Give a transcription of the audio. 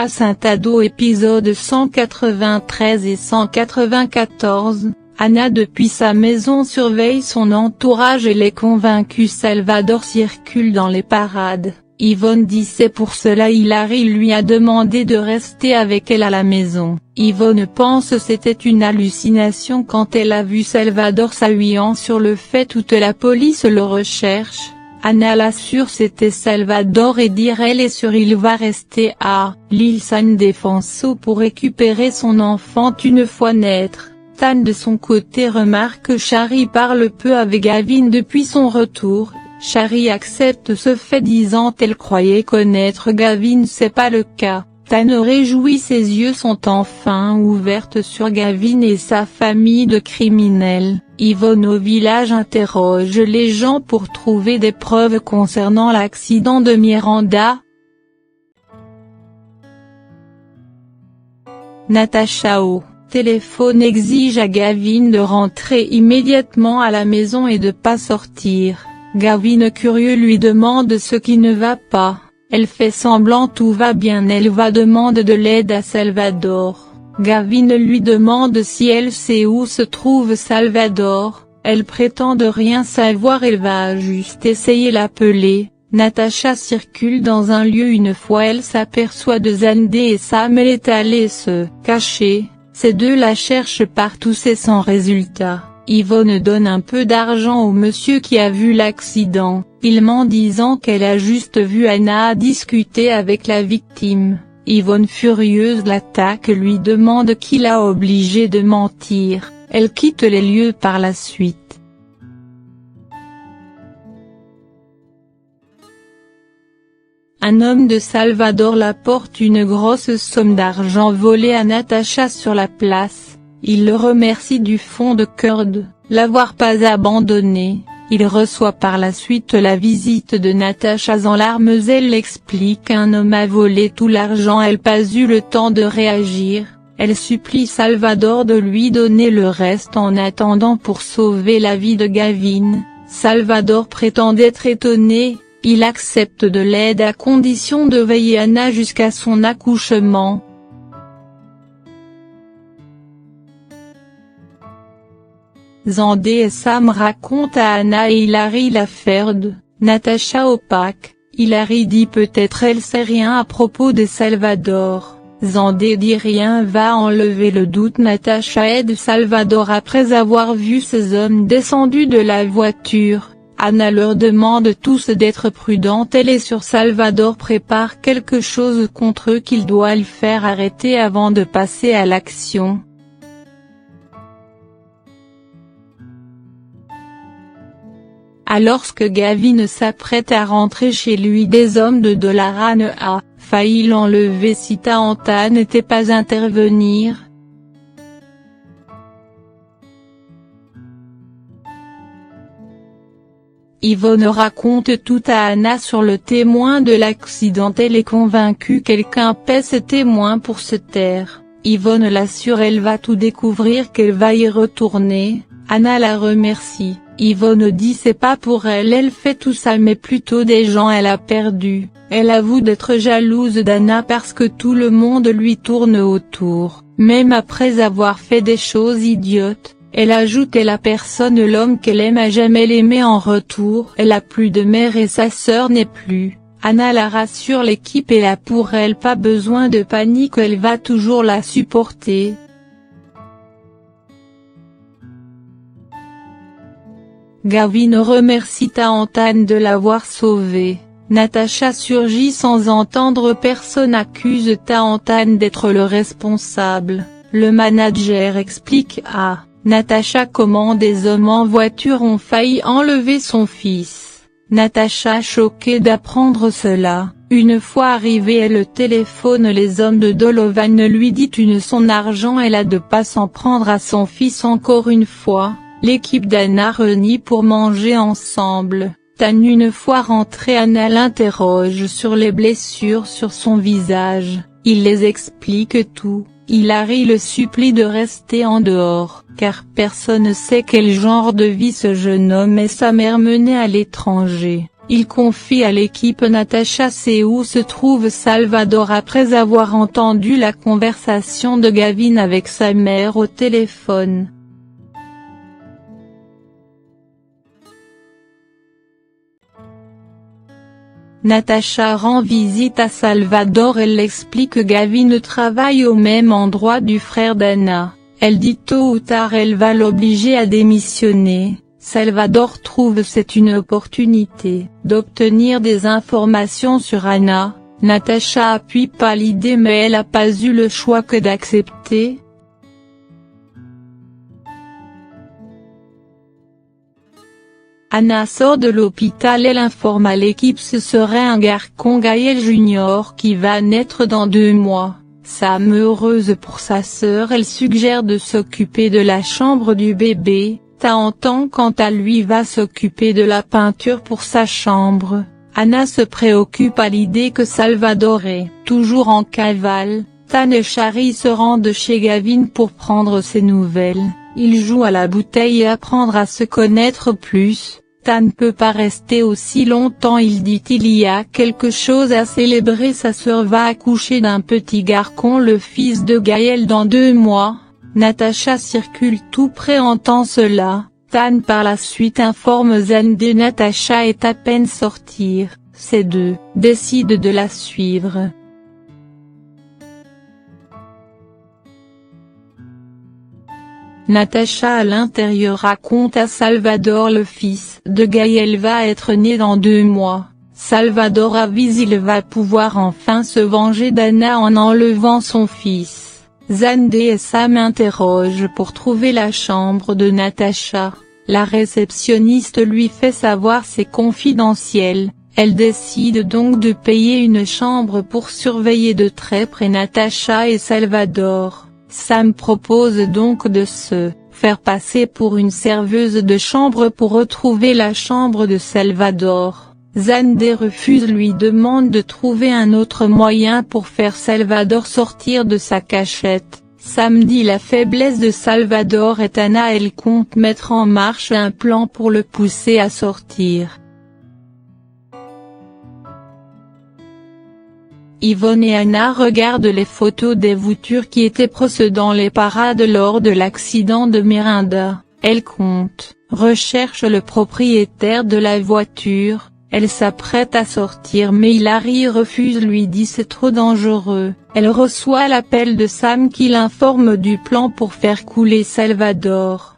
à Saint-Ado épisodes 193 et 194, Anna depuis sa maison surveille son entourage et les convaincus Salvador circule dans les parades. Yvonne dit c'est pour cela Hilary lui a demandé de rester avec elle à la maison. Yvonne pense c'était une hallucination quand elle a vu Salvador s'appuyant sur le fait toute la police le recherche. Anna l'assure c'était Salvador et dire elle est sûre il va rester à l'île San Defenso pour récupérer son enfant une fois naître. Tan de son côté remarque que Shari parle peu avec Gavin depuis son retour. Shari accepte ce fait disant elle croyait connaître Gavin c'est pas le cas. Tan réjouit ses yeux sont enfin ouverts sur Gavin et sa famille de criminels. Yvonne au village interroge les gens pour trouver des preuves concernant l'accident de Miranda. Natasha au téléphone exige à Gavin de rentrer immédiatement à la maison et de pas sortir. Gavin curieux lui demande ce qui ne va pas, elle fait semblant tout va bien elle va demande de l'aide à Salvador. Gavin lui demande si elle sait où se trouve Salvador, elle prétend de rien savoir elle va juste essayer l'appeler. Natasha circule dans un lieu une fois elle s'aperçoit de Zandé et Sam elle est allée se cacher, ces deux la cherchent partout c'est sans résultat. Yvonne donne un peu d'argent au monsieur qui a vu l'accident, il ment disant qu'elle a juste vu Anna discuter avec la victime. Yvonne furieuse l'attaque lui demande qui l'a obligée de mentir, elle quitte les lieux par la suite. Un homme de Salvador apporte une grosse somme d'argent volée à Natasha sur la place, il le remercie du fond de cœur de l'avoir pas abandonné. Il reçoit par la suite la visite de Natasha en larmes elle explique qu'un homme a volé tout l'argent elle pas eu le temps de réagir, elle supplie Salvador de lui donner le reste en attendant pour sauver la vie de Gavin. Salvador prétend être étonné, il accepte de l'aide à condition de veiller Anna jusqu'à son accouchement. Zandé et Sam racontent à Anna et Hilary l'affaire de Natasha opaque. Hilary dit peut-être elle sait rien à propos de Salvador. Zandé dit rien va enlever le doute. Natasha aide Salvador après avoir vu ces hommes descendus de la voiture. Anna leur demande tous d'être prudentes elle est sûre Salvador prépare quelque chose contre eux qu'il doit le faire arrêter avant de passer à l'action. Alors que Gavin s'apprête à rentrer chez lui des hommes de Dolaran a failli l'enlever si Taanta n'était pas intervenir. Yvonne raconte tout à Anna sur le témoin de l'accident elle est convaincue quelqu'un paie ce témoin pour se taire. Yvonne l'assure elle va tout découvrir qu'elle va y retourner, Anna la remercie. Yvonne dit c'est pas pour elle elle fait tout ça mais plutôt des gens elle a perdu, elle avoue d'être jalouse d'Anna parce que tout le monde lui tourne autour, même après avoir fait des choses idiotes, elle ajoute et la personne l'homme qu'elle aime a jamais l'aimé en retour, elle a plus de mère et sa sœur n'est plus, Anna la rassure l'équipe et a pour elle pas besoin de panique elle va toujours la supporter. Gavin remercie Taanta de l'avoir sauvé. Natasha surgit sans entendre personne accuse Taanta d'être le responsable. Le manager explique à Natasha comment des hommes en voiture ont failli enlever son fils. Natasha choquée d'apprendre cela, une fois arrivée elle téléphone les hommes de Dolovan lui dit son argent elle a de pas s'en prendre à son fils encore une fois. L'équipe d'Anna réunie pour manger ensemble. Tan une fois rentrée Anna l'interroge sur les blessures sur son visage, il les explique tout, Hilary le supplie de rester en dehors, car personne ne sait quel genre de vie ce jeune homme et sa mère menaient à l'étranger. Il confie à l'équipe Natacha sait où se trouve Salvador après avoir entendu la conversation de Gavin avec sa mère au téléphone. Natacha rend visite à Salvador. Elle explique que Gavin travaille au même endroit du frère d'Anna. Elle dit tôt ou tard elle va l'obliger à démissionner. Salvador trouve c'est une opportunité d'obtenir des informations sur Anna. Natacha appuie pas l'idée mais elle n'a pas eu le choix que d'accepter. Anna sort de l'hôpital. Elle informe à l'équipe ce serait un garçon Gaël Junior qui va naître dans 2 mois. Sam heureuse pour sa sœur, elle suggère de s'occuper de la chambre du bébé. Tantan quant à lui va s'occuper de la peinture pour sa chambre. Anna se préoccupe à l'idée que Salvador est toujours en cavale. Tan et Shari se rendent chez Gavin pour prendre ses nouvelles. Ils jouent à la bouteille et apprendre à se connaître plus. Tan ne peut pas rester aussi longtemps. Il dit il y a quelque chose à célébrer. Sa sœur va accoucher d'un petit garçon, le fils de Gaël, dans 2 mois. Natacha circule tout près entend cela. Tan par la suite informe Zandé. Natacha est à peine sortir. Ces deux décident de la suivre. Natacha à l'intérieur raconte à Salvador le fils de Gaël va être né dans 2 mois. Salvador avise il va pouvoir enfin se venger d'Anna en enlevant son fils. Zandé et Sam interrogent pour trouver la chambre de Natacha. La réceptionniste lui fait savoir c'est confidentiel. Elle décide donc de payer une chambre pour surveiller de très près Natacha et Salvador. Sam propose donc de se faire passer pour une serveuse de chambre pour retrouver la chambre de Salvador. Zandé refuse, lui demande de trouver un autre moyen pour faire Salvador sortir de sa cachette. Sam dit la faiblesse de Salvador est Anna. Elle compte mettre en marche un plan pour le pousser à sortir. Yvonne et Anna regardent les photos des voitures qui étaient proches dans les parades lors de l'accident de Miranda. Elles comptent, recherchent le propriétaire de la voiture. Elle s'apprête à sortir mais Hilary refuse, lui dit c'est trop dangereux. Elle reçoit l'appel de Sam qui l'informe du plan pour faire couler Salvador.